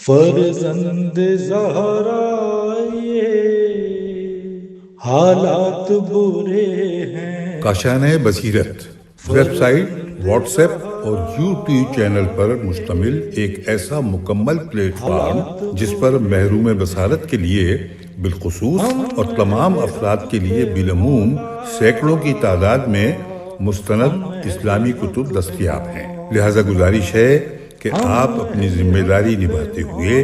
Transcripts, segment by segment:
فرزند زہرا یہ حالات برے ہیں۔ کاشانۂ بصیرت ویب سائٹ، واٹس ایپ اور یوٹیوب چینل پر مشتمل ایک ایسا مکمل پلیٹ فارم جس پر محروم بصارت کے لیے بالخصوص اور تمام افراد کے لیے بالعموم سینکڑوں کی تعداد میں مستند اسلامی کتب دستیاب ہیں۔ لہذا گزارش ہے کہ آپ اپنی ذمہ داری نبھاتے ہوئے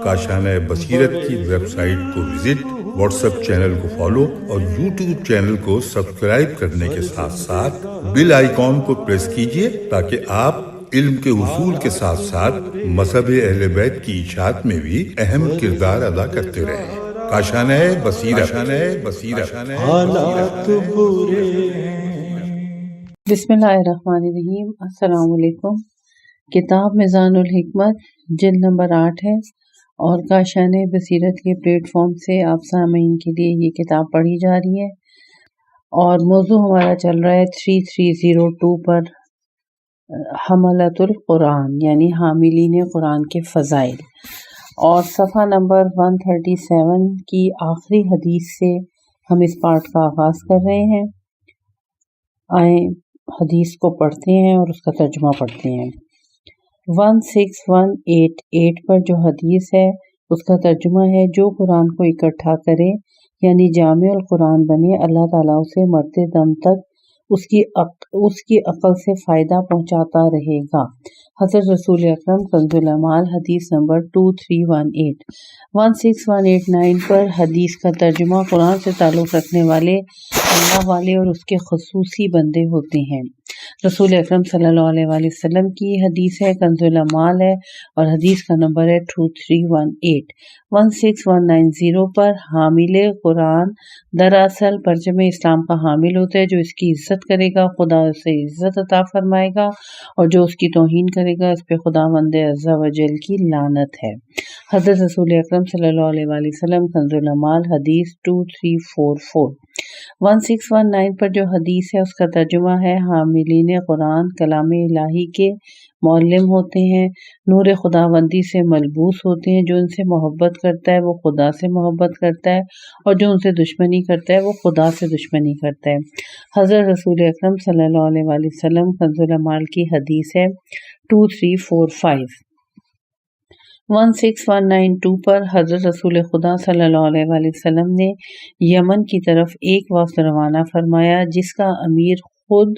کاشانۂ بصیرت کی ویب سائٹ کو وزٹ، واٹس ایپ چینل کو فالو اور یوٹیوب چینل کو سبسکرائب کرنے کے ساتھ ساتھ بیل آئیکن کو پریس کیجیے تاکہ آپ علم کے حصول کے ساتھ ساتھ مذہب اہل بیت کی اشاعت میں بھی اہم کردار ادا کرتے رہیں۔ کاشانۂ بصیرت حالات برے ہیں۔ بسم اللہ الرحمن الرحیم۔ السلام علیکم۔ کتاب میزان الحکمت جلد نمبر 8 ہے اور کاشانۂ بصیرت کے پلیٹ فارم سے آپ سامعین کے لیے یہ کتاب پڑھی جا رہی ہے اور موضوع ہمارا چل رہا ہے 3302 پر، حملۃ القرآن یعنی حاملین قرآن کے فضائل، اور صفحہ نمبر 137 کی آخری حدیث سے ہم اس پارٹ کا آغاز کر رہے ہیں۔ آئیں حدیث کو پڑھتے ہیں اور اس کا ترجمہ پڑھتے ہیں۔ 16188 پر جو حدیث ہے اس کا ترجمہ ہے، جو قرآن کو اکٹھا کرے یعنی جامع القرآن بنے، اللہ تعالیٰ اسے مرتے دم تک اس کی عقل سے فائدہ پہنچاتا رہے گا۔ حضرت رسول اکرم کنز العمال حدیث نمبر 2318۔ 16189 پر حدیث کا ترجمہ، قرآن سے تعلق رکھنے والے اللہ والے اور اس کے خصوصی بندے ہوتے ہیں۔ رسول اکرم صلی اللہ علیہ وآلہ وسلم کی حدیث ہے، کنز العمال ہے اور حدیث کا نمبر ہے 2318۔ 16190 پر حامل قرآن دراصل پرچم اسلام کا حامل ہوتا ہے، جو اس کی عزت کرے گا خدا اسے عزت عطا فرمائے گا اور جو اس کی توہین کرے گا اس پہ خداوند عز و جل کی لعنت ہے۔ حضرت رسول اکرم صلی اللہ علیہ وآلہ وسلم کنز العمال حدیث 2344۔ 1619 پر جو حدیث ہے اس کا ترجمہ ہے، حاملین قرآن کلام الہی کے معلم ہوتے ہیں، نور خداوندی سے ملبوس ہوتے ہیں، جو ان سے محبت کرتا ہے وہ خدا سے محبت کرتا ہے اور جو ان سے دشمنی کرتا ہے وہ خدا سے دشمنی کرتا ہے۔ حضرت رسول اکرم صلی اللہ علیہ وآلہ وسلم کنز العمال کی حدیث ہے 2345۔ 16192 پر حضرت رسول خدا صلی اللہ علیہ وآلہ وسلم نے یمن کی طرف ایک وفد روانہ فرمایا جس کا امیر خود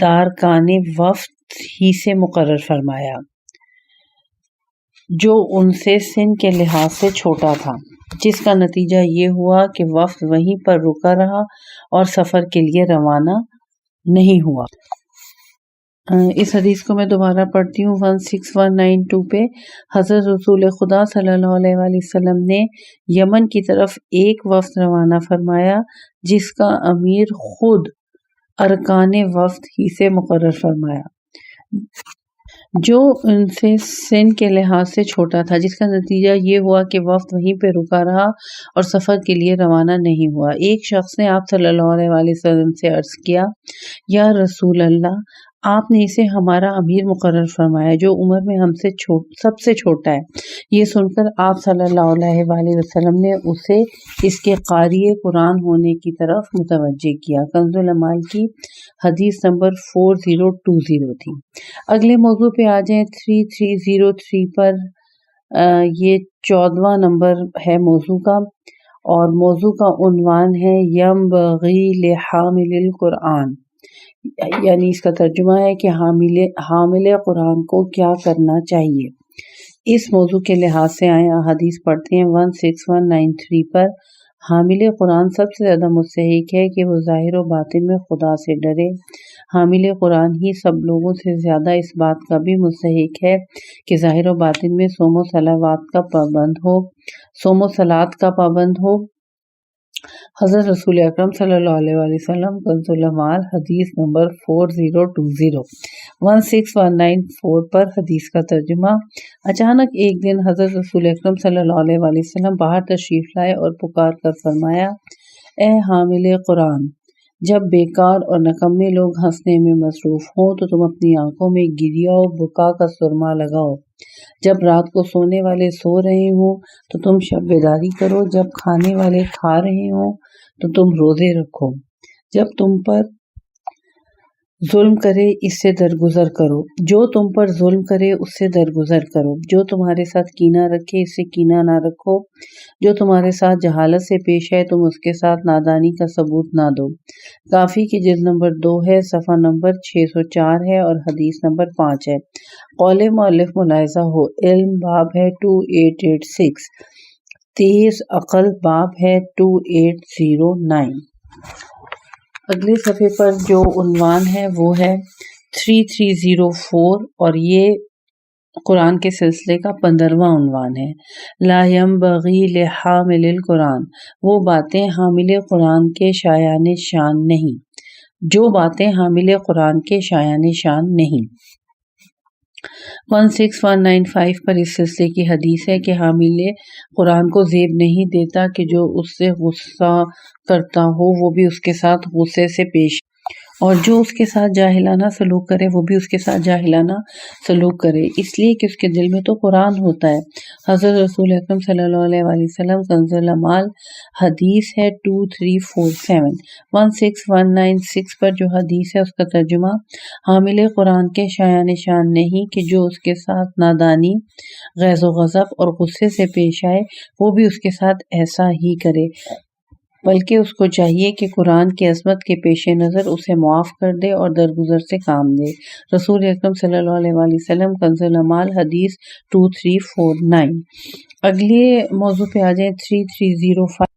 دارکان وفد ہی سے مقرر فرمایا، جو ان سے سن کے لحاظ سے چھوٹا تھا، جس کا نتیجہ یہ ہوا کہ وفد وہیں پر رکا رہا اور سفر کے لیے روانہ نہیں ہوا۔ اس حدیث کو میں دوبارہ پڑھتی ہوں۔ 16192 پہ حضرت رسول خدا صلی اللہ علیہ وآلہ وسلم نے یمن کی طرف ایک وفد روانہ فرمایا جس کا امیر خود ارکان وفد ہی سے مقرر فرمایا، جو ان سے سن کے لحاظ سے چھوٹا تھا، جس کا نتیجہ یہ ہوا کہ وفد وہیں پہ رکا رہا اور سفر کے لیے روانہ نہیں ہوا۔ ایک شخص نے آپ صلی اللہ علیہ وآلہ وسلم سے عرض کیا، یا رسول اللہ، آپ نے اسے ہمارا امیر مقرر فرمایا جو عمر میں ہم سے سب سے چھوٹا ہے۔ یہ سن کر آپ صلی اللہ علیہ وآلہ وسلم نے اسے اس کے قاری قرآن ہونے کی طرف متوجہ کیا۔ کنز العمال کی حدیث نمبر 4020 تھی۔ اگلے موضوع پہ آ جائیں 3303 پر، یہ 14واں نمبر ہے موضوع کا اور موضوع کا عنوان ہے ینبغی لحامل القرآن، یعنی اس کا ترجمہ ہے کہ حامل قرآن کو کیا کرنا چاہیے۔ اس موضوع کے لحاظ سے آئیں احادیث پڑھتے ہیں۔ 16193 پر حامل قرآن سب سے زیادہ مستحق ہے کہ وہ ظاہر و باطن میں خدا سے ڈرے۔ حامل قرآن ہی سب لوگوں سے زیادہ اس بات کا بھی مستحق ہے کہ ظاہر و باطن میں صوم و صلوات کا پابند ہو۔ حضرت رسول اکرم صلی اللہ علیہ وآلہ وسلم کنز العمال حدیث نمبر 4020۔ 16194 پر حدیث کا ترجمہ، اچانک ایک دن حضرت رسول اکرم صلی اللہ علیہ وآلہ وسلم باہر تشریف لائے اور پکار کر فرمایا، اے حامل قرآن، جب بیکار اور نکمے لوگ ہنسنے میں مصروف ہوں تو تم اپنی آنکھوں میں گریہ و بکا کا سرما لگاؤ جب رات کو سونے والے سو رہے ہوں تو تم شب بیداری کرو، جب کھانے والے کھا رہے ہوں تو تم روزے رکھو، جب تم پر ظلم کرے اس سے درگزر کرو، جو تم پر ظلم کرے اس سے درگزر کرو، جو تمہارے ساتھ کینہ رکھے اس سے کینہ نہ رکھو، جو تمہارے ساتھ جہالت سے پیش ہے تم اس کے ساتھ نادانی کا ثبوت نہ دو۔ کافی کی جلد نمبر 2 ہے، صفحہ نمبر 604 ہے اور حدیث نمبر 5 ہے۔ قول مؤلف ملاحظہ ہو، علم باب ہے 2886، تیز عقل باب ہے 2809۔ اگلے صفحے پر جو عنوان ہے وہ ہے 3304 اور یہ قرآن کے سلسلے کا 15واں عنوان ہے۔ لا ينبغی لحامل القرآن، وہ باتیں حامل قرآن کے شایان شان نہیں، جو باتیں حامل قرآن کے شایان شان نہیں۔ 16195 پر اس سلسلے کی حدیث ہے کہ حامل قرآن کو زیب نہیں دیتا کہ جو اس سے غصہ کرتا ہو وہ بھی اس کے ساتھ غصے سے پیش، اور جو اس کے ساتھ جاہلانہ سلوک کرے وہ بھی اس کے ساتھ جاہلانہ سلوک کرے، اس لیے کہ اس کے دل میں تو قرآن ہوتا ہے۔ حضرت رسول اکرم صلی اللہ علیہ وآلہ وسلم کنز العمال حدیث ہے 2347۔ 16196 پر جو حدیث ہے اس کا ترجمہ، حامل قرآن کے شایان شان نہیں کہ جو اس کے ساتھ نادانی، غیظ و غضب اور غصے سے پیش آئے وہ بھی اس کے ساتھ ایسا ہی کرے، بلکہ اس کو چاہیے کہ قرآن کی عظمت کے پیش نظر اسے معاف کر دے اور درگزر سے کام دے۔ رسول اکرم صلی اللہ علیہ وآلہ وسلم کنز العمال حدیث 2349۔ اگلے موضوع پہ آ جائیں 3305۔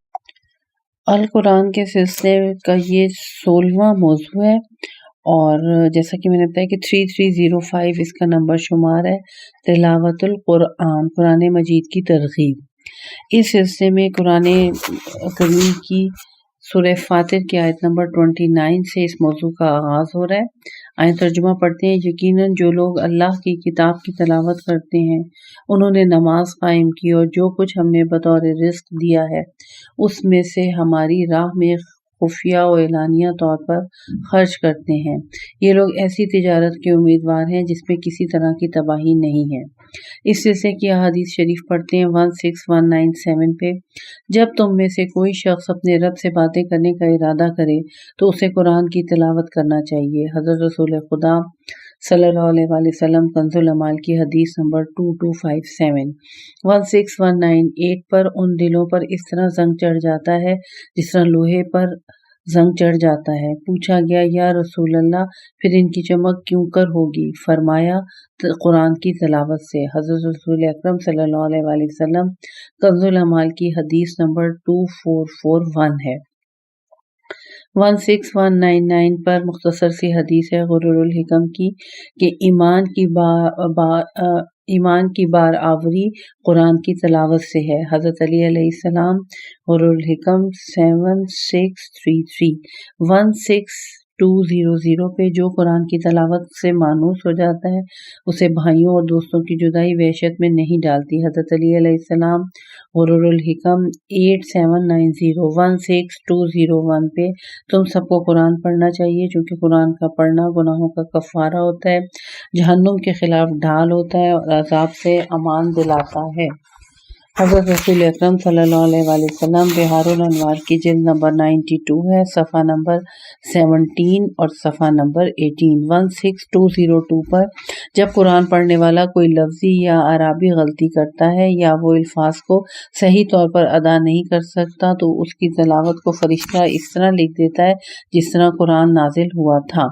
القرآن کے سلسلے کا یہ 16واں موضوع ہے اور جیسا کہ میں نے بتایا کہ 3305 اس کا نمبر شمار ہے۔ تلاوت القرآن، قرآن مجید کی ترغیب۔ اس سلسلے میں قرآن کریم کی سورہ فاتر کی آیت نمبر 29 سے اس موضوع کا آغاز ہو رہا ہے۔ آئیں ترجمہ پڑھتے ہیں۔ یقیناً جو لوگ اللہ کی کتاب کی تلاوت کرتے ہیں انہوں نے نماز قائم کی اور جو کچھ ہم نے بطور رزق دیا ہے اس میں سے ہماری راہ میں خفیہ و اعلانیہ طور پر خرچ کرتے ہیں۔ یہ لوگ ایسی تجارت کے امیدوار ہیں جس میں کسی طرح کی تباہی نہیں ہے۔ اس سلسلے کی احادیث شریف پڑھتے ہیں 16197 پہ۔ جب تم میں سے کوئی شخص اپنے رب سے باتیں کرنے کا ارادہ کرے تو اسے قرآن کی تلاوت کرنا چاہیے۔ حضرت رسول خدا صلی اللہ علیہ وآلہ وسلم کنز العمال کی حدیث نمبر 2257۔ 16198 پر ان دلوں پر اس طرح زنگ چڑھ جاتا ہے جس طرح لوہے پر زنگ چڑھ جاتا ہے۔ پوچھا گیا یا رسول اللہ پھر ان کی چمک کیوں کر ہوگی؟ فرمایا قرآن کی تلاوت سے۔ حضرت رسول اکرم صلی اللہ علیہ وآلہ وسلم کنز العمال کی حدیث نمبر 2441 ہے۔ 16199 پر مختصر سی حدیث ہے غرور الحکم کی کہ ایمان کی بار آوری قرآن کی تلاوت سے ہے۔ حضرت علی علیہ السلام غرور الحکم 7633۔ 16200 پہ جو قرآن کی تلاوت سے مانوس ہو جاتا ہے اسے بھائیوں اور دوستوں کی جدائی وحشت میں نہیں ڈالتی۔ حضرت علی علیہ السلام غرور الحکم 8790۔ 16201 پہ تم سب کو قرآن پڑھنا چاہیے چونکہ قرآن کا پڑھنا گناہوں کا کفارہ ہوتا ہے، جہنم کے خلاف ڈھال ہوتا ہے اور عذاب سے امان دلاتا ہے۔ حضرت رسول اکرم صلی اللہ علیہ وآلہ وسلم بحار الانوار کی جلد نمبر 92 ہے، صفحہ نمبر 17 اور صفحہ نمبر 18۔ 16202 پر جب قرآن پڑھنے والا کوئی لفظی یا اعرابی غلطی کرتا ہے یا وہ الفاظ کو صحیح طور پر ادا نہیں کر سکتا تو اس کی تلاوت کو فرشتہ اس طرح لکھ دیتا ہے جس طرح قرآن نازل ہوا تھا۔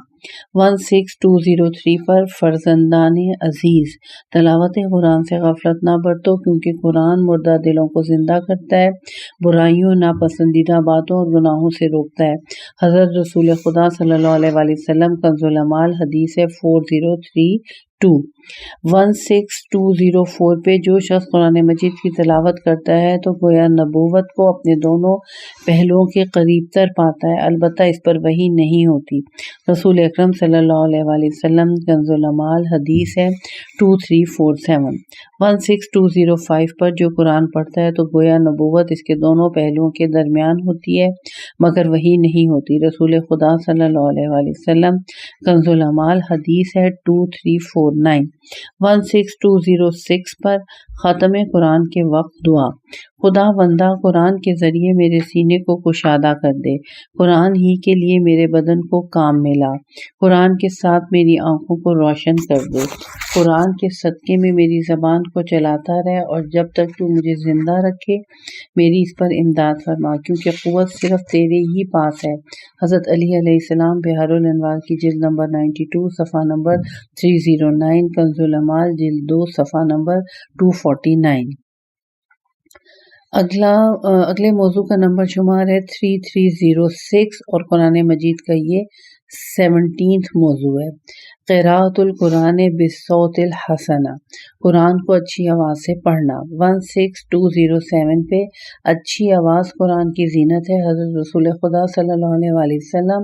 16203 پر فرزندان عزیز، تلاوت قرآن سے غفلت نہ برتو کیونکہ قرآن مردہ دلوں کو زندہ کرتا ہے، برائیوں، ناپسندیدہ باتوں اور گناہوں سے روکتا ہے۔ حضرت رسول خدا صلی اللہ علیہ وآلہ وسلم کنز العمال حدیث ہے 4032۔ 16204 پہ جو شخص قرآن مجید کی تلاوت کرتا ہے تو گویا نبوت کو اپنے دونوں پہلوؤں کے قریب تر پاتا ہے، البتہ اس پر وحی نہیں ہوتی۔ رسول اکرم صلی اللہ علیہ وآلہ وسلم کنز العمال حدیث ہے 2347۔ 16205 پر جو قرآن پڑھتا ہے تو گویا نبوت اس کے دونوں پہلوؤں کے درمیان ہوتی ہے مگر وحی نہیں ہوتی۔ رسول خدا صلی اللہ علیہ وآلہ وسلم کنز العمال حدیث ہے 2349۔ 16206 پر ختم قرآن کے وقت دعا۔ خدا بندہ قرآن کے ذریعے میرے سینے کو کشادہ کر دے، قرآن ہی کے لیے میرے بدن کو کام میں لا، قرآن کے ساتھ میری آنکھوں کو روشن کر دے، قرآن کے صدقے میں میری زبان کو چلاتا رہ، اور جب تک تو مجھے زندہ رکھے میری اس پر امداد فرما، کیونکہ قوت صرف تیرے ہی پاس ہے۔ حضرت علی علیہ السلام، بحار الانوار کی جلد نمبر 92 صفحہ نمبر 309، کنز العمال جلد 2 صفحہ نمبر 249۔ اگلے موضوع کا نمبر شمار ہے 3306 اور قرآن مجید کا یہ 17 موضوع ہے۔ قراءۃ القرآن بالصوت الحسن، قرآن کو اچھی آواز سے پڑھنا۔ 16207 پہ اچھی آواز قرآن کی زینت ہے۔ حضرت رسول خدا صلی اللہ علیہ وسلم،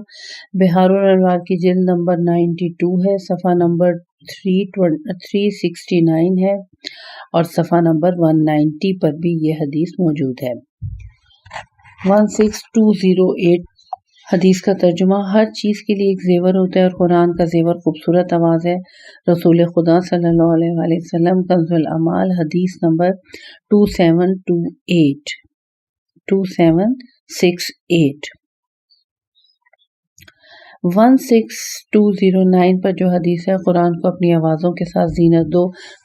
بحار الانوار کی جلد نمبر 92 ہے، صفحہ نمبر 369 ہے، اور صفحہ نمبر 190 پر بھی یہ حدیث موجود ہے۔ 16208 حدیث کا ترجمہ۔ ہر چیز کے لیے ایک زیور ہوتا ہے، اور قرآن کا زیور خوبصورت آواز ہے۔ رسول خدا صلی اللہ علیہ وسلم، کنز العمال حدیث نمبر 2768۔ 16209 پر جو حدیث ہے، قرآن کو اپنی آوازوں کے ساتھ زینت دو۔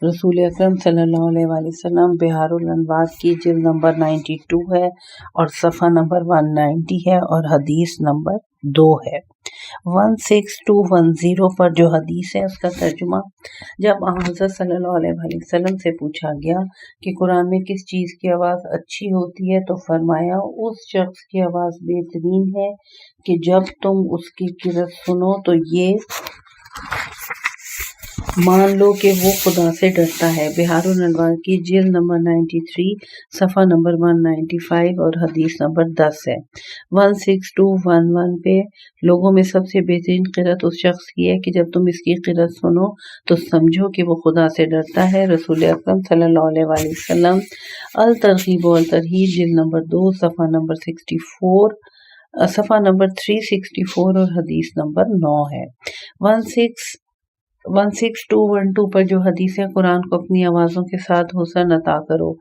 رسول اکرم صلی اللہ علیہ وسلم، بحار الانوار کی جلد نمبر 92 ہے، اور صفحہ نمبر 190 ہے، اور حدیث نمبر 2 ہے۔ 16210 پر جو حدیث ہے، اس کا ترجمہ۔ جب حضرت صلی اللہ علیہ وسلم سے پوچھا گیا کہ قرآن میں کس چیز کی آواز اچھی ہوتی ہے، تو فرمایا اس شخص کی آواز بہترین ہے کہ جب تم اس کی قرأت سنو تو یہ مان لو کہ وہ خدا سے ڈرتا ہے۔ بحار الانوار کی جلد نمبر 93 صفحہ نمبر 195 اور حدیث نمبر 10 ہے۔ 16211 پہ لوگوں میں سب سے بہترین قرأت اس شخص کی ہے کہ جب تم اس کی قرأت سنو تو سمجھو کہ وہ خدا سے ڈرتا ہے۔ رسول اکرم صلی اللہ علیہ وسلم، الترغیب و الترہیب جلد نمبر 2 صفحہ نمبر 364 اور حدیث نمبر 9 ہے۔ 16212 پر جو حدیث ہے، قرآن کو اپنی آوازوں کے ساتھ حسن عطا کرو،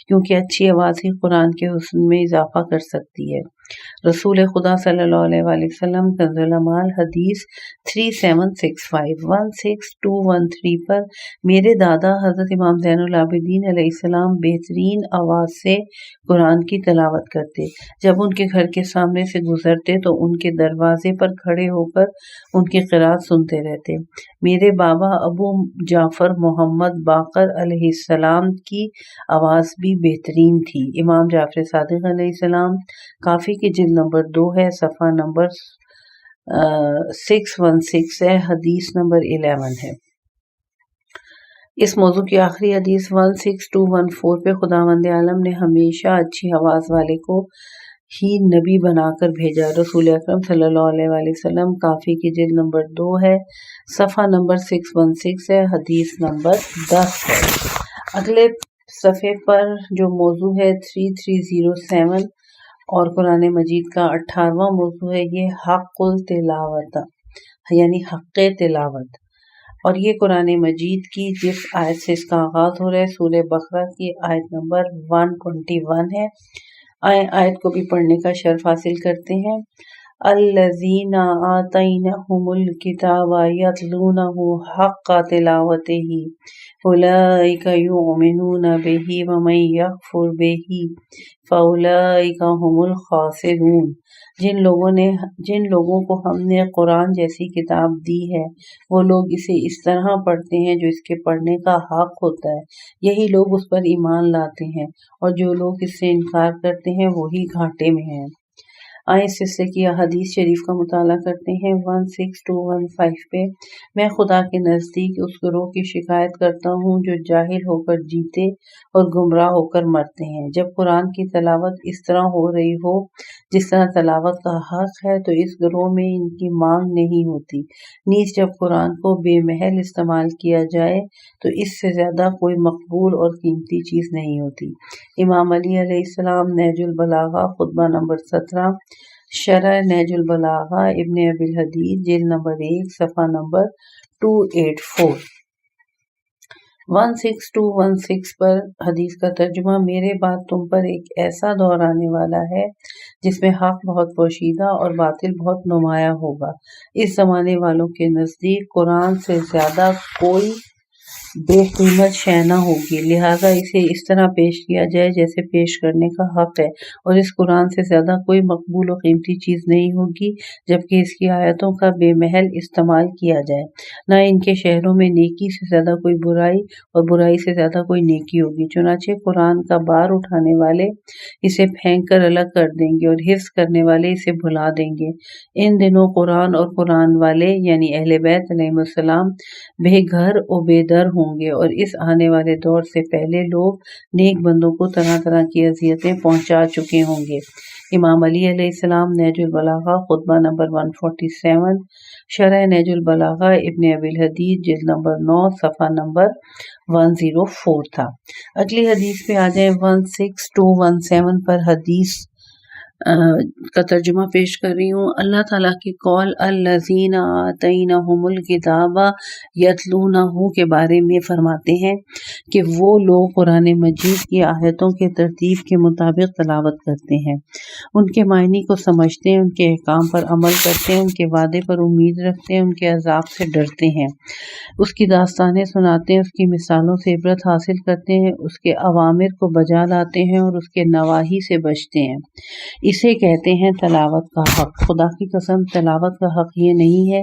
کیونکہ اچھی آواز ہی قرآن کے حسن میں اضافہ کر سکتی ہے۔ رسول خدا صلی اللہ علیہ وسلم، کنز العمال حدیث 3765۔ 16213 پر میرے دادا حضرت امام زین العابدین علیہ السلام بہترین آواز سے قرآن کی تلاوت کرتے۔ جب ان کے گھر کے سامنے سے گزرتے تو ان کے دروازے پر کھڑے ہو کر ان کی قرأت سنتے رہتے۔ میرے بابا ابو جعفر محمد باقر علیہ السلام کی آواز بھی بہترین تھی۔ امام جعفر صادق علیہ السلام، کافی کی جلد نمبر 2 ہے، صفحہ نمبر 616 ہے، حدیث نمبر 11 ہے۔ اس موضوع کی آخری حدیث 16214 پہ خداوند عالم نے ہمیشہ اچھی آواز والے کو ہی نبی بنا کر بھیجا۔ رسول اکرم صلی اللہ علیہ وسلم، کافی کی جلد نمبر 2 ہے، صفحہ نمبر 616 ہے، حدیث نمبر 10 ہے۔ اگلے صفحے پر جو موضوع ہے 3307 اور قرآن مجید کا 18واں موضوع ہے، یہ حق التلاوت، یعنی حق تلاوت، اور یہ قرآن مجید کی جس آیت سے اس کا آغاز ہو رہا ہے، سورہ بقرہ کی آیت نمبر 121 ہے۔ آیت کو بھی پڑھنے کا شرف حاصل کرتے ہیں۔ الذین آتیناہم الکتاب یتلونہ حق تلاوتہ اولئک یؤمنون بہ ومن یکفر بہ فاولئک ھم الخاسرون۔ جن لوگوں کو ہم نے قرآن جیسی کتاب دی ہے، وہ لوگ اسے اس طرح پڑھتے ہیں جو اس کے پڑھنے کا حق ہوتا ہے، یہی لوگ اس پر ایمان لاتے ہیں، اور جو لوگ اس سے انکار کرتے ہیں وہی گھاٹے میں ہیں۔ آئیں اس سلسلے کی احادیث شریف کا مطالعہ کرتے ہیں۔ 16215 پہ میں خدا کے نزدیک اس گروہ کی شکایت کرتا ہوں جو جاہل ہو کر جیتے اور گمراہ ہو کر مرتے ہیں۔ جب قرآن کی تلاوت اس طرح ہو رہی ہو جس طرح تلاوت کا حق ہے تو اس گروہ میں ان کی مانگ نہیں ہوتی، نیز جب قرآن کو بے محل استعمال کیا جائے تو اس سے زیادہ کوئی مقبول اور قیمتی چیز نہیں ہوتی۔ امام علی علیہ السلام، نہج البلاغہ، خطبہ نمبر 17، شرح نہج البلاغہ ابن ابی الحدید، جلد نمبر 1، صفحہ نمبر 284۔ 1616 پر حدیث کا ترجمہ، میرے بعد تم پر ایک ایسا دور آنے والا ہے جس میں حق بہت پوشیدہ اور باطل بہت نمایاں ہوگا۔ اس زمانے والوں کے نزدیک قرآن سے زیادہ کوئی بے قیمت شے نہ ہوگی، لہٰذا اسے اس طرح پیش کیا جائے جیسے پیش کرنے کا حق ہے، اور اس قرآن سے زیادہ کوئی مقبول و قیمتی چیز نہیں ہوگی جبکہ اس کی آیتوں کا بے محل استعمال کیا جائے۔ نہ ان کے شہروں میں نیکی سے زیادہ کوئی برائی اور برائی سے زیادہ کوئی نیکی ہوگی، چنانچہ قرآن کا بار اٹھانے والے اسے پھینک کر الگ کر دیں گے اور حفظ کرنے والے اسے بھلا دیں گے۔ ان دنوں قرآن اور قرآن والے یعنی اہل بیت علیہم السلام بے گھر و بے در ہوں گے، اور اس آنے والے دور سے پہلے لوگ نیک بندوں کو طرح طرح کی اذیتیں پہنچا چکے ہوں گے۔ امام علی علیہ السلام نہج البلاغہ خطبہ نمبر 147، شرح نہج البلاغہ ابن ابی الحدید جلد نمبر 9 صفحہ نمبر 104 تھا۔ اگلی حدیث پہ آ جائیں، 16217 پر حدیث کا ترجمہ پیش کر رہی ہوں۔ اللہ تعالیٰ کی قول الذین آتیناہم الکتاب یتلونہ کے بارے میں فرماتے ہیں کہ وہ لوگ قرآن مجید کی آیتوں کے ترتیب کے مطابق تلاوت کرتے ہیں، ان کے معنی کو سمجھتے ہیں، ان کے احکام پر عمل کرتے ہیں، ان کے وعدے پر امید رکھتے ہیں، ان کے عذاب سے ڈرتے ہیں، اس کی داستانیں سناتے ہیں، اس کی مثالوں سے عبرت حاصل کرتے ہیں، اس کے اوامر کو بجا لاتے ہیں اور اس کے نواہی سے بچتے ہیں۔ اسے کہتے ہیں تلاوت کا حق۔ خدا کی قسم، تلاوت کا حق یہ نہیں ہے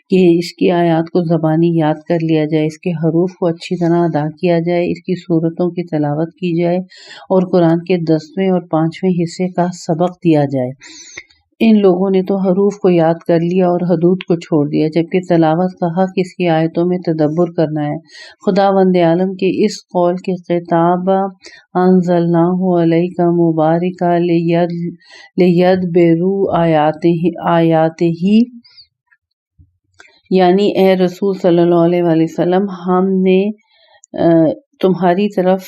کہ اس کی آیات کو زبانی یاد کر لیا جائے، اس کے حروف کو اچھی طرح ادا کیا جائے، اس کی صورتوں کی تلاوت کی جائے اور قرآن کے 10ویں اور 5ویں حصے کا سبق دیا جائے۔ ان لوگوں نے تو حروف کو یاد کر لیا اور حدود کو چھوڑ دیا، جبکہ تلاوت کا حق اس کی آیتوں میں تدبر کرنا ہے۔ خداوند عالم کے اس قول کے کتاب انزلناہ الیک مبارک لیدبروا آیاتہ، یعنی اے رسول صلی اللہ علیہ وآلہ وسلم، ہم نے تمہاری طرف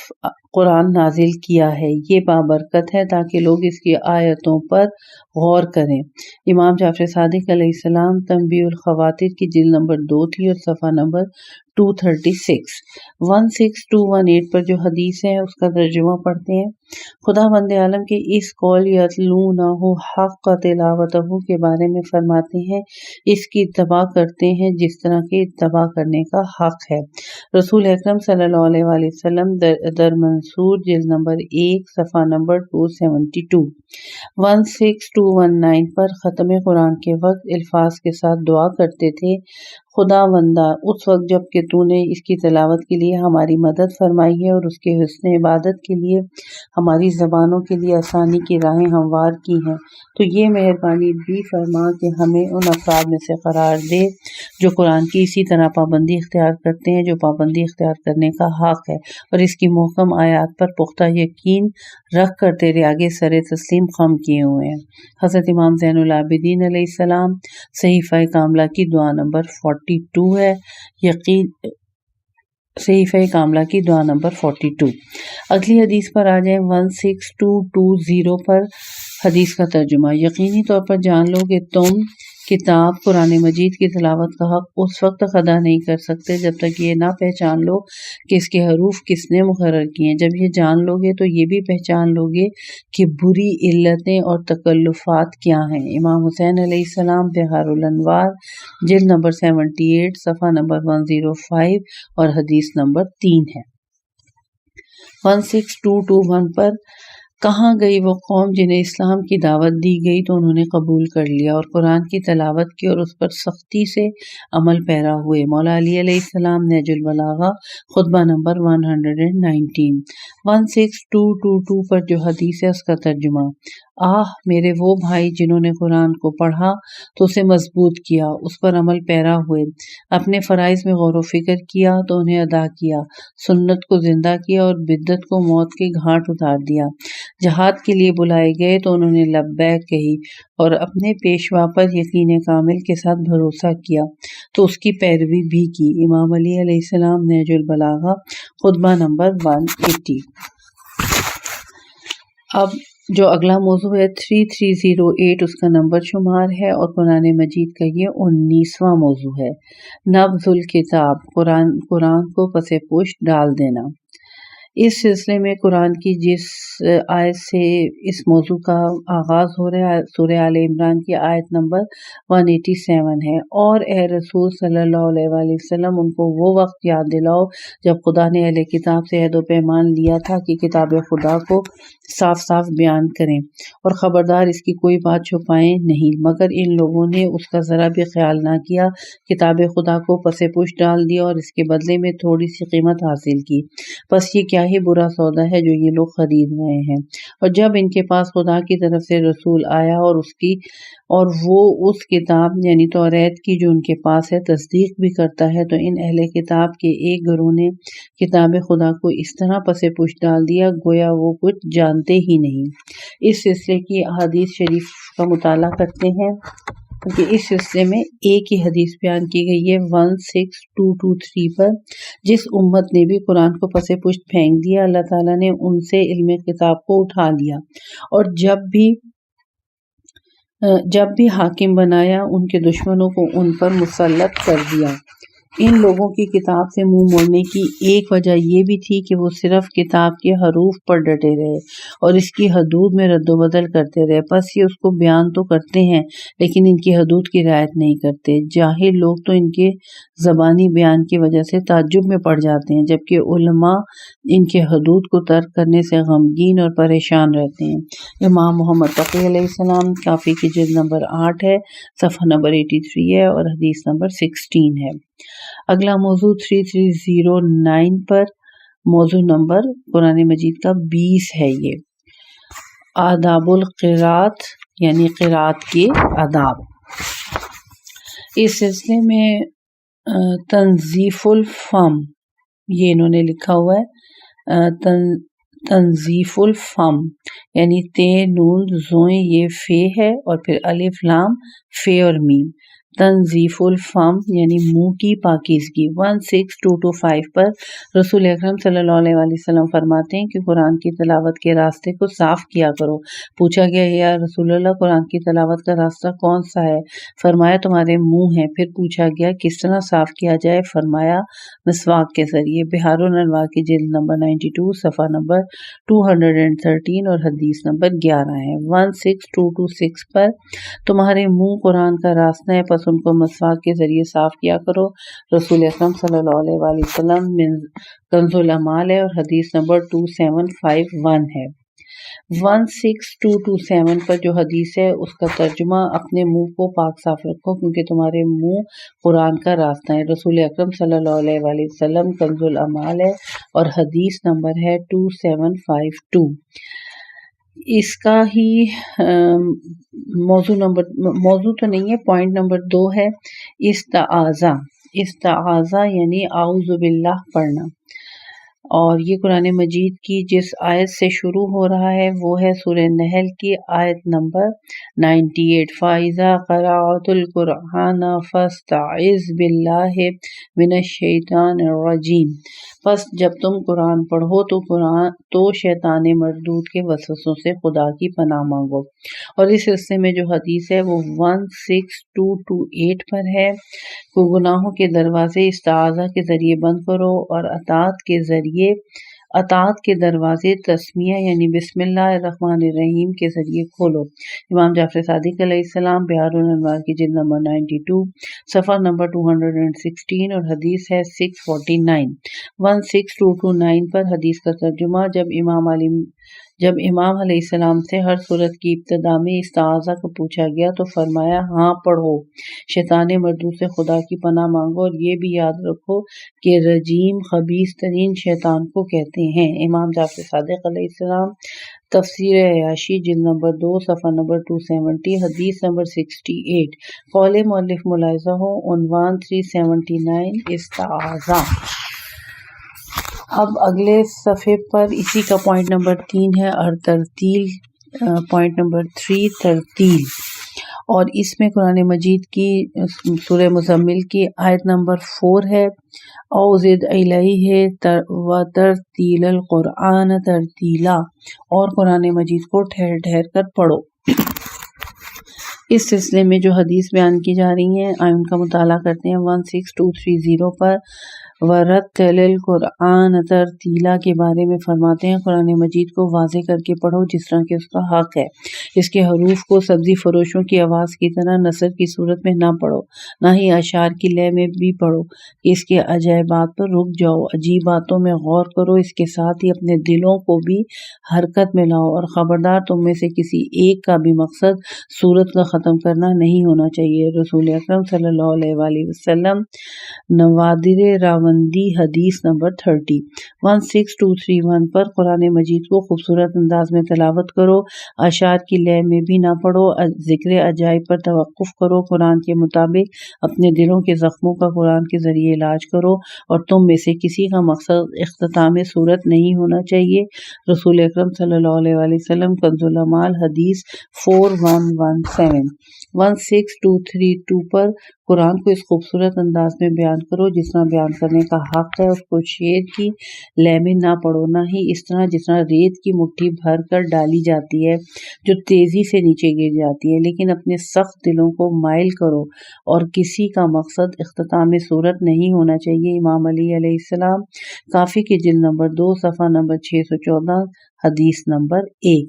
قرآن نازل کیا ہے، یہ بابرکت ہے تاکہ لوگ اس کی آیتوں پر غور کریں۔ امام جعفر صادق علیہ السلام تنبیہ الخواطر کی جلد نمبر 2 تھی اور صفحہ نمبر 236۔ 16218 پر جو حدیث ہے اس کا ترجمہ پڑھتے ہیں۔ خدا بند عالم کے اس قول یتلونہ حق تلاوتہ کے بارے میں فرماتے ہیں، اس کی اتباع کرتے ہیں جس طرح کے اتباع کرنے کا حق ہے۔ رسول اکرم صلی اللہ علیہ وآلہ وسلم در منصور جلد نمبر 1 صفحہ نمبر 272۔ 16219 پر ختم قرآن کے وقت الفاظ کے ساتھ دعا کرتے تھے، خدا بندہ اس وقت جب کہ تو نے اس کی تلاوت کے لیے ہماری مدد فرمائی ہے اور اس کے حسن عبادت کے لیے ہماری زبانوں کے لیے آسانی کی راہیں ہموار کی ہیں، تو یہ مہربانی بھی فرما کہ ہمیں ان افراد میں سے قرار دے جو قرآن کی اسی طرح پابندی اختیار کرتے ہیں جو پابندی اختیار کرنے کا حق ہے، اور اس کی محکم آیات پر پختہ یقین رکھ کر تیرے آگے سر تسلیم خم کیے ہوئے ہیں۔ حضرت امام زین العابدین علیہ السلام صحیفہ کاملہ کی دعا نمبر 42 ہے، صحیفہ کاملہ کی دعا نمبر 42۔ اگلی حدیث پر آ جائیں، 16220 پر حدیث کا ترجمہ، یقینی طور پر جان لو کہ تم کتاب قرآن مجید کی تلاوت کا حق اس وقت تک ادا نہیں کر سکتے جب تک یہ نہ پہچان لو کہ اس کے حروف کس نے مقرر کیے ہیں۔ جب یہ جان لو گے تو یہ بھی پہچان لو گے کہ بری علتیں اور تکلفات کیا ہیں۔ امام حسین علیہ السلام بہار الانوار جلد نمبر 78 صفحہ نمبر 105 اور حدیث نمبر 3 ہے۔ 16221 پر کہاں گئی وہ قوم جنہیں اسلام کی دعوت دی گئی تو انہوں نے قبول کر لیا اور قرآن کی تلاوت کی اور اس پر سختی سے عمل پیرا ہوئے۔ مولا علی علیہ السلام نہج البلاغہ خطبہ نمبر 119۔ 16222 پر جو حدیث ہے اس کا ترجمہ، آہ میرے وہ بھائی جنہوں نے قرآن کو پڑھا تو اسے مضبوط کیا، اس پر عمل پیرا ہوئے، اپنے فرائض میں غور و فکر کیا تو انہیں ادا کیا، سنت کو زندہ کیا اور بدعت کو موت کے گھاٹ اتار دیا، جہاد کے لیے بلائے گئے تو انہوں نے لبیک کہی اور اپنے پیشوا پر یقین کامل کے ساتھ بھروسہ کیا تو اس کی پیروی بھی کی۔ امام علی علیہ السلام نہج البلاغہ خطبہ نمبر 180۔ اب جو اگلا موضوع ہے 3308 اس کا نمبر شمار ہے اور قرآن مجید کا یہ 19واں موضوع ہے۔ نبذ الکتاب، قرآن کو پس پشت ڈال دینا۔ اس سلسلے میں قرآن کی جس آیت سے اس موضوع کا آغاز ہو رہا ہے سورہ آل عمران کی آیت نمبر 187 ہے۔ اور اے رسول صلی اللہ علیہ وآلہ وسلم، ان کو وہ وقت یاد دلاؤ جب خدا نے اہل کتاب سے عہد و پیمان لیا تھا کہ کتاب خدا کو صاف صاف بیان کریں اور خبردار اس کی کوئی بات چھپائیں نہیں، مگر ان لوگوں نے اس کا ذرا بھی خیال نہ کیا، کتاب خدا کو پس پشت ڈال دیا اور اس کے بدلے میں تھوڑی سی قیمت حاصل کی۔ بس یہ کیا ہی برا سودا ہے جو یہ لوگ خرید رہے ہیں۔ اور جب ان کے پاس خدا کی طرف سے رسول آیا اور وہ اس کتاب یعنی توریت کی جو ان کے پاس ہے تصدیق بھی کرتا ہے، تو ان اہل کتاب کے ایک گروہ نے کتاب خدا کو اس طرح پس پشت ڈال دیا گویا وہ کچھ جانتے ہی نہیں۔ اس سلسلے کی احادیث شریف کا مطالعہ کرتے ہیں کیونکہ اس سلسلے میں ایک ہی حدیث بیان کی گئی ہے 16223 پر۔ جس امت نے بھی قرآن کو پس پشت پھینک دیا، اللہ تعالیٰ نے ان سے علم کتاب کو اٹھا لیا اور جب بھی حاکم بنایا ان کے دشمنوں کو ان پر مسلط کر دیا۔ ان لوگوں کی کتاب سے منہ موڑنے کی ایک وجہ یہ بھی تھی کہ وہ صرف کتاب کے حروف پر ڈٹے رہے اور اس کی حدود میں رد و بدل کرتے رہے، پس یہ اس کو بیان تو کرتے ہیں لیکن ان کی حدود کی رعایت نہیں کرتے۔ جاہل لوگ تو ان کے زبانی بیان کی وجہ سے تعجب میں پڑ جاتے ہیں، جبکہ علماء ان کے حدود کو ترک کرنے سے غمگین اور پریشان رہتے ہیں۔ امام محمد تقی علیہ السلام کافی کی جلد نمبر 8 ہے، صفحہ نمبر 83 ہے اور حدیث نمبر 16 ہے۔ اگلا موضوع 3309 پر موضوع نمبر قرآن مجید کا 20 ہے۔ یہ آداب القراءت یعنی قراءت کے آداب۔ اس سلسلے میں تنظیف الفم، یہ انہوں نے لکھا ہوا ہے تنظیف الفم یعنی تے نون زوئیں یہ فے ہے اور پھر الف لام فے اور میم۔ تنظیف الفم یعنی منہ کی پاکیزگی۔ 16225 پر رسول اکرم صلی اللہ علیہ وآلہ وسلم فرماتے ہیں کہ قرآن کی تلاوت کے راستے کو صاف کیا کرو۔ پوچھا گیا یا رسول اللہ قرآن کی تلاوت کا راستہ کون سا ہے؟ فرمایا تمہارے منہ ہے۔ پھر پوچھا گیا کس طرح صاف کیا جائے؟ فرمایا مسواک کے ذریعے۔ بحار الانوار کی جلد نمبر 92 صفحہ نمبر 213 اور حدیث نمبر 11 ہے۔ 16226 پر تمہارے منہ قرآن کا راستہ ہے، پس ان کو مسواک کے ذریعے صاف کیا کرو۔ رسول اکرم صلی اللہ علیہ وآلہ وسلم کنز العمال ہے اور حدیث نمبر 2751 ہے۔ 16227 پر جو حدیث ہے اس کا ترجمہ اپنے منہ کو پاک صاف رکھو کیونکہ تمہارے منہ قرآن کا راستہ ہے۔ رسول اکرم صلی اللہ علیہ وآلہ وسلم کنز العمال ہے اور حدیث نمبر ہے 2752۔ اس کا ہی موضوع تو نہیں ہے، پوائنٹ نمبر 2 ہے استعاذہ یعنی اعوذ باللہ پڑھنا، اور یہ قرآن مجید کی جس آیت سے شروع ہو رہا ہے وہ ہے سورہ نحل کی آیت نمبر 98۔ فَإِذَا قَرَأْتُ الْقُرْآنَ فَاسْتَعِذْ بِاللَّهِ مِنَ الشَّيْطَانِ الرَّجِيمِ۔ پس جب تم قرآن پڑھو تو شیطان مردود کے وسوسوں سے خدا کی پناہ مانگو۔ اور اس حصے میں جو حدیث ہے وہ 16228 پر ہے کہ گناہوں کے دروازے استعاذہ کے ذریعے بند کرو اور اطاعت کے دروازے تسمیہ یعنی بسم اللہ الرحمن الرحیم کے ذریعے کھولو۔ امام جعفر صادق علیہ السلام بحار الانوار کی جلد نمبر 92 صفحہ نمبر 216 اور حدیث ہے 649۔ 16229 پر حدیث کا ترجمہ جب امام علیہ السلام سے ہر صورت کی ابتدا میں استعاذہ کو پوچھا گیا تو فرمایا ہاں پڑھو، شیطان مردود سے خدا کی پناہ مانگو اور یہ بھی یاد رکھو کہ رجیم خبیث ترین شیطان کو کہتے ہیں۔ امام جعفر صادق علیہ السلام تفسیر عیاشی جلد نمبر 2 صفحہ نمبر 270 حدیث نمبر 68۔ قول مؤلف ملاحظہ ہو، عنوان 379 استعاذہ۔ اب اگلے صفحے پر اسی کا پوائنٹ نمبر 3 ہے اور ترتیل، پوائنٹ نمبر 3 ترتیل اور اس میں قرآن مجید کی سورہ مزمل کی آیت نمبر 4 ہے، اوزد الیہ وترتیل القرآن ترتیلا، اور قرآن مجید کو ٹھہر ٹھہر کر پڑھو۔ اس سلسلے میں جو حدیث بیان کی جا رہی ہیں ان کا مطالعہ کرتے ہیں۔ 16230 پر ورتل القرآن ترتیلا کے بارے میں فرماتے ہیں قرآن مجید کو واضح کر کے پڑھو جس طرح کہ اس کا حق ہے۔ اس کے حروف کو سبزی فروشوں کی آواز کی طرح نثر کی صورت میں نہ پڑھو، نہ ہی اشعار کی لے میں بھی پڑھو۔ اس کے عجائبات پر رک جاؤ، عجیب باتوں میں غور کرو، اس کے ساتھ ہی اپنے دلوں کو بھی حرکت میں لاؤ، اور خبردار تم میں سے کسی ایک کا بھی مقصد صورت کا ختم کرنا نہیں ہونا چاہیے۔ رسول اکرم صلی اللہ علیہ وآلہ وسلم نوادر راوندی حدیث نمبر 30۔ 16231 پر قرآن مجید کو خوبصورت انداز میں تلاوت کرو، اشعار کی لے میں بھی نہ پڑھو، ذکر عجائب پر توقف کرو، قرآن کے مطابق اپنے دلوں کے زخموں کا قرآن کے ذریعے علاج کرو، اور تم میں سے کسی کا مقصد اختتام صورت نہیں ہونا چاہیے۔ رسول اکرم صلی اللہ علیہ وآلہ وسلم کنز العمال حدیث 4117۔ 16232 پر قرآن کو اس خوبصورت انداز میں بیان کرو جس طرح بیان کرنے کا حق ہے، اس کو شعر کی لے میں نہ پڑھو، نہ ہی اس طرح جس طرح ریت کی مٹھی بھر کر ڈالی جاتی ہے جو تیزی سے نیچے گر جاتی ہے، لیکن اپنے سخت دلوں کو مائل کرو، اور کسی کا مقصد اختتام صورت نہیں ہونا چاہیے۔ امام علی علیہ السلام کافی کے جلد نمبر 2 صفحہ نمبر 614 حدیث نمبر 1۔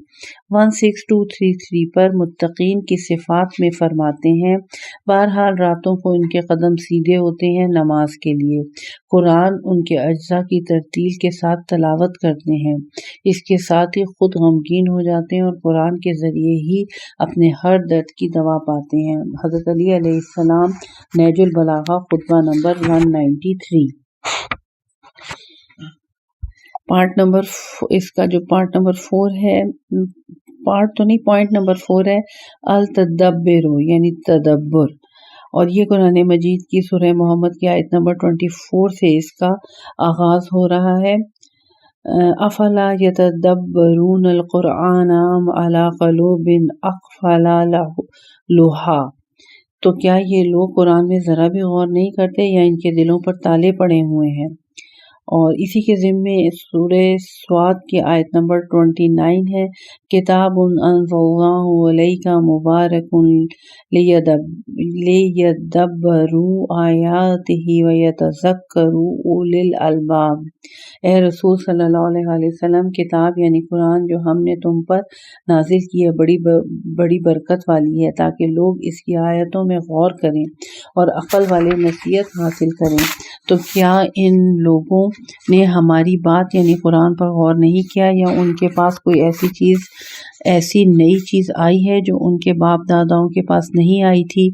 16233 پر متقین کی صفات میں فرماتے ہیں بہرحال راتوں کو ان کے قدم سیدھے ہوتے ہیں نماز کے لیے، قرآن ان کے اجزاء کی ترتیل کے ساتھ تلاوت کرتے ہیں، اس کے ساتھ ہی خود غمگین ہو جاتے ہیں اور قرآن کے ذریعے ہی اپنے ہر درد کی دوا پاتے ہیں۔ حضرت علی علیہ السلام نہج البلاغہ خطبہ نمبر 193۔ اس کا جو پارٹ نمبر 4 ہے، پارٹ تو نہیں، پوائنٹ نمبر 4 ہے التدبر یعنی تدبر، اور یہ قرآن مجید کی سورہ محمد کی آیت نمبر 24 سے اس کا آغاز ہو رہا ہے۔ افلا یتدبرون القرآن ام علی قلوب اقفالها، تو کیا یہ لوگ قرآن میں ذرا بھی غور نہیں کرتے یا ان کے دلوں پر تالے پڑے ہوئے ہیں؟ اور اسی کے ضمن سورہ سواد کی آیت نمبر 29 ہے، کتاب انزلناہ الیک مبارک لیدبروا آیاتہ ویتذکروا اولی الالباب۔ اے رسول صلی اللہ علیہ وآلہ وسلم، کتاب یعنی قرآن جو ہم نے تم پر نازل کی ہے بڑی برکت والی ہے تاکہ لوگ اس کی آیتوں میں غور کریں اور عقل والے نصیحت حاصل کریں۔ تو کیا ان لوگوں نے ہماری بات یعنی قرآن پر غور نہیں کیا، یا ان کے پاس کوئی ایسی نئی چیز آئی ہے جو ان کے باپ داداؤں کے پاس نہیں آئی تھی؟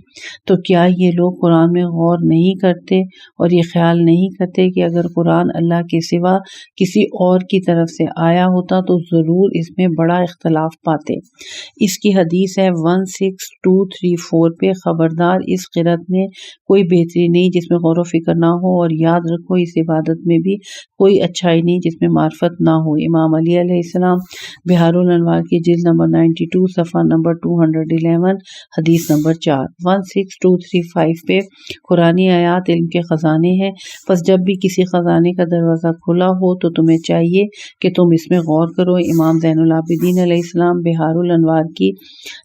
تو کیا یہ لوگ قرآن میں غور نہیں کرتے اور یہ خیال نہیں کرتے کہ اگر قرآن اللہ کے سوا کسی اور کی طرف سے آیا ہوتا تو ضرور اس میں بڑا اختلاف پاتے؟ اس کی حدیث ہے 16234 پہ، خبردار اس قرأت میں کوئی بہتری نہیں جس میں غور و فکر نہ ہو، اور یاد رکھو اس عبادت میں بھی کوئی اچھائی نہیں جس میں معرفت نہ ہو۔ امام علی علیہ السلام بہار الانوار کی جلد نمبر 92 صفحہ نمبر 211 حدیث نمبر 4۔ 16235 پہ قرآن آیات علم کے خزانے ہیں، پس جب بھی کسی خزانے کا دروازہ کھلا ہو تو تمہیں چاہیے کہ تم اس میں غور کرو۔ امام زین العابدین علیہ السلام بہار الانوار کی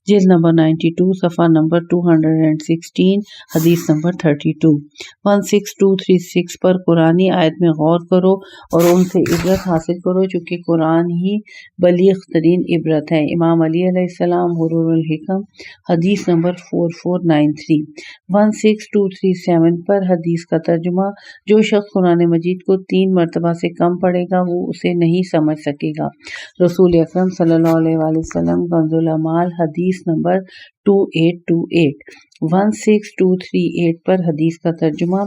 جلد نمبر 92 صفحہ نمبر 216 حدیث نمبر 32۔ 16236 پر قرآن آیت میں غور کرو اور ان سے عبرت حاصل کرو چونکہ قرآن ہی بلیغ ترین عبرت ہے۔ امام علی علیہ السلام حرور الحکم حدیث نمبر 4493۔ 16237 پر حدیث کا ترجمہ، جو شخص قرآن مجید کو 3 مرتبہ سے کم پڑھے گا وہ اسے نہیں سمجھ سکے گا۔ رسول اکرم صلی اللہ علیہ وآلہ وسلم کنز العمال حدیث نمبر 2828۔ 16238 پر حدیث کا ترجمہ،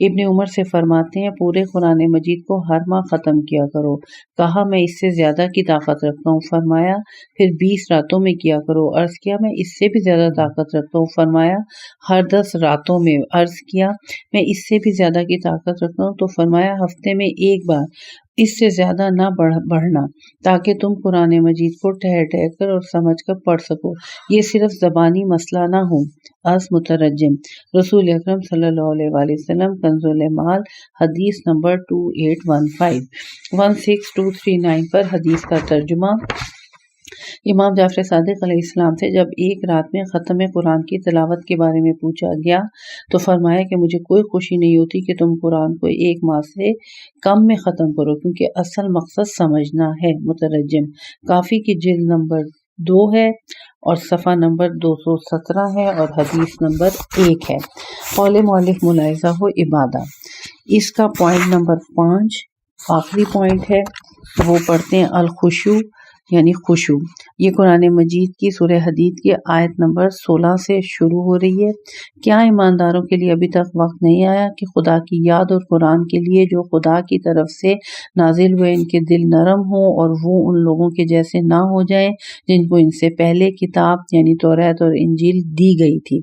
ابن عمر سے فرماتے ہیں پورے قرآن مجید کو ہر ماہ ختم کیا کرو۔ کہا میں اس سے زیادہ کی طاقت رکھتا ہوں، فرمایا پھر 20 راتوں میں کیا کرو۔ عرض کیا میں اس سے بھی زیادہ طاقت رکھتا ہوں، فرمایا ہر 10 راتوں میں۔ عرض کیا میں اس سے بھی زیادہ کی طاقت رکھتا ہوں تو فرمایا ہفتے میں 1 بار۔ اس سے زیادہ نہ بڑھنا تاکہ تم قرآن مجید کو ٹھہر ٹھہر کر اور سمجھ کر پڑھ سکو، یہ صرف زبانی مسئلہ نہ ہو۔ مترجم رسول اکرم صلی اللہ علیہ وآلہ وسلم، کنز الایمان، حدیث نمبر 2815 16239 پر حدیث کا ترجمہ۔ امام جعفر صادق علیہ السلام سے جب ایک رات میں ختم قرآن کی تلاوت کے بارے میں پوچھا گیا تو فرمایا کہ مجھے کوئی خوشی نہیں ہوتی کہ تم قرآن کو 1 ماہ سے کم میں ختم کرو، کیونکہ اصل مقصد سمجھنا ہے۔ مترجم کافی کی جلد نمبر 2 ہے اور صفحہ نمبر 217 ہے اور حدیث نمبر 1 ہے۔ قول مؤلف ملاحظہ و ابادہ، اس کا پوائنٹ نمبر 5 آخری پوائنٹ ہے، وہ پڑھتے ہیں الخشوع یعنی خشوع۔ یہ قرآن مجید کی سورہ حدید کی آیت نمبر 16 سے شروع ہو رہی ہے۔ کیا ایمانداروں کے لیے ابھی تک وقت نہیں آیا کہ خدا کی یاد اور قرآن کے لیے جو خدا کی طرف سے نازل ہوئے ان کے دل نرم ہوں اور وہ ان لوگوں کے جیسے نہ ہو جائیں جن کو ان سے پہلے کتاب یعنی توریت اور انجیل دی گئی تھی؟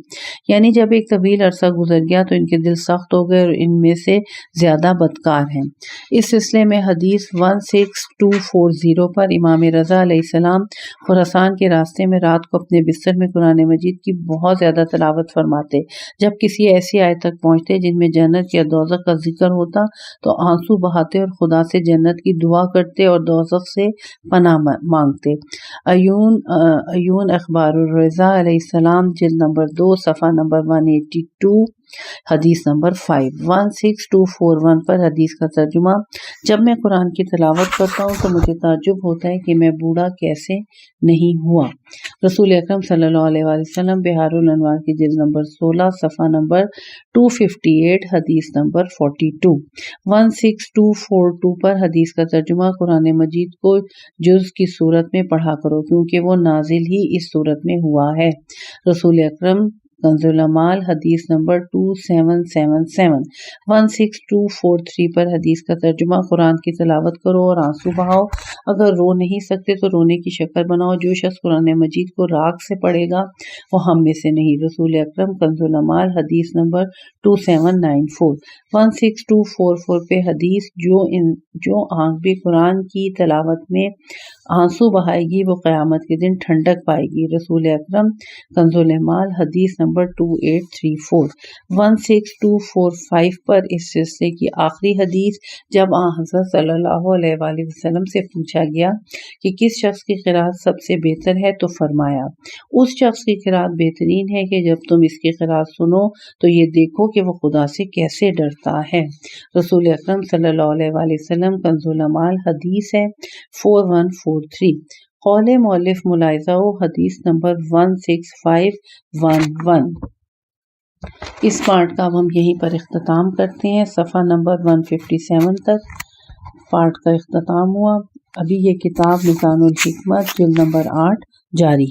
یعنی جب ایک طویل عرصہ گزر گیا تو ان کے دل سخت ہو گئے اور ان میں سے زیادہ بدکار ہیں۔ اس سلسلے میں حدیث 16240 پر امام رضا علیہ السلام خراسان کے راستے میں رات کو اپنے بستر میں قرآن مجید کی بہت زیادہ تلاوت فرماتے۔ جب کسی ایسی آیت تک پہنچتے جن میں جنت یا دوزخ کا ذکر ہوتا تو آنسو بہاتے اور خدا سے جنت کی دعا کرتے اور دوزخ سے پناہ مانگتے۔ عیون اخبار الرضا علیہ السلام جلد نمبر 2 صفحہ نمبر 182 حدیث نمبر 16241 پر حدیث کا ترجمہ۔ جب میں قرآن کی تلاوت کرتا ہوں تو مجھے تعجب ہوتا ہے کہ میں بوڑھا کیسے نہیں ہوا۔ رسول اکرم صلی اللہ علیہ وآلہ وسلم بحار الانوار کی جلد نمبر 16 صفحہ نمبر 258 حدیث نمبر 42 16242 پر حدیث کا ترجمہ۔ قرآن مجید کو جز کی صورت میں پڑھا کرو کیونکہ وہ نازل ہی اس صورت میں ہوا ہے۔ رسول اکرم کنز الامال حدیث نمبر 2777 16243 پر حدیث کا ترجمہ۔ قرآن کی تلاوت کرو اور آنسو بہاؤ، اگر رو نہیں سکتے تو رونے کی شکل بناؤ، جو شخص قرآن مجید کو راگ سے پڑھے گا وہ ہم میں سے نہیں۔ رسول اکرم کنز الامال حدیث نمبر 2794 16244 پہ حدیث جو آنکھ بھی قرآن کی تلاوت میں آنسو بہائے گی وہ قیامت کے دن ٹھنڈک پائے گی۔ رسول اکرم کنز الامال حدیث نمبر 2834 16245 پر اس سلسلے کی آخری حدیث جب حضرت صلی اللہ علیہ وآلہ وسلم سے پوچھا گیا کہ کس شخص کی قرأت سب سے بہتر ہے تو فرمایا اس شخص کی قرأت بہترین ہے کہ جب تم اس کی قرأت سنو تو یہ دیکھو کہ وہ خدا سے کیسے ڈرتا ہے۔ رسول اکرم صلی اللہ علیہ وآلہ وسلم کنز الامال حدیث ہے 4143۔ قول مؤلف ملاحظہ و حدیث نمبر 16511۔ اس پارٹ کا اب ہم یہیں پر اختتام کرتے ہیں۔ صفحہ نمبر 157 تک پارٹ کا اختتام ہوا۔ ابھی یہ کتاب لسان الحکمت جلد نمبر 8 جاری ہے۔